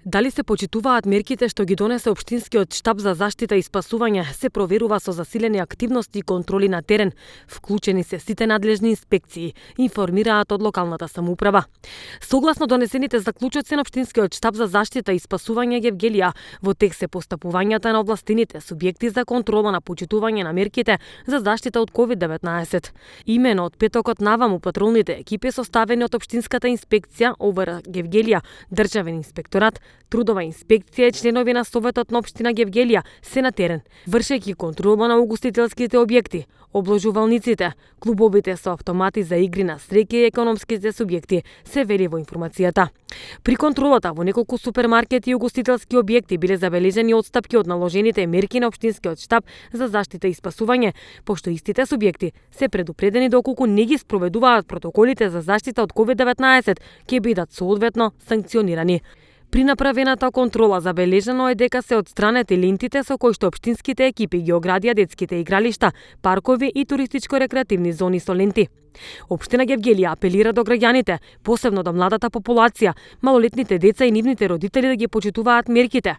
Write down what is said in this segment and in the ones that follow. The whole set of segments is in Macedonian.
Дали се почитуваат мерките што ги донесе Општинскиот штаб за заштита и спасување, се проверува со засилени активности и контроли на терен. Вклучени се сите надлежни инспекции, информираат од локалната самоуправа. Согласно донесените заклучоци на Општинскиот штаб за заштита и спасување Гевгелија, во тек се постапувањата на овластените субјекти за контрола на почитување на мерките за заштита од COVID-19. Имено од петокот наваму патролните екипи составени од Општинската инспекција, ОВР Гевгелија, Државен инспекторат, Трудова инспекција и членови на Советот на Општина Гевгелија се на терен, вршејќи контрола на угостителските објекти, обложувалниците, клубовите со автомати за игри на среќа и економските субјекти, се вели во информацијата. При контролата во неколку супермаркети и угостителски објекти биле забележани отстапки од наложените мерки на Општинскиот штаб за заштита и спасување, пошто истите субјекти се предупредени доколку не ги спроведуваат протоколите за заштита од COVID-19, ќе бидат соодветно санкционирани. При направената контрола забележано е дека се отстранети лентите со кои што општинските екипи ги оградија детските игралишта, паркови и туристичко-рекреативни зони со ленти. Општина Гевгелија апелира до граѓаните, посебно до младата популација, малолетните деца и нивните родители да ги почитуваат мерките.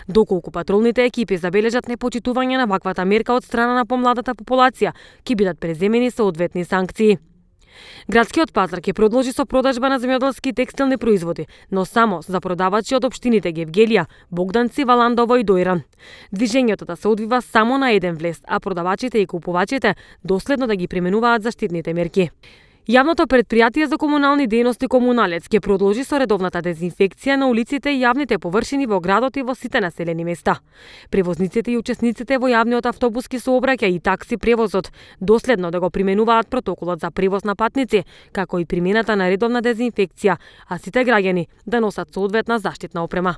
Доколку патролните екипи забележат непочитување на ваквата мерка од страна на помладата популација, ќе бидат преземени соодветни санкции. Градскиот пазар ќе продолжи со продажба на земјоделски и текстилни производи, но само за продавачи од општините Гевгелија, Богданци, Валандово и Дојран. Движењето да се одвива само на еден влез, а продавачите и купувачите доследно да ги применуваат заштитните мерки. Јавното претпријатие за комунални дејности Комуналец ќе продолжи со редовната дезинфекција на улиците и јавните површини во градот и во сите населени места. Превозниците и учесниците во јавниот автобуски сообраќај и такси превозот доследно да го применуваат протоколот за превоз на патници, како и примената на редовна дезинфекција, а сите граѓани да носат соодветна заштитна опрема.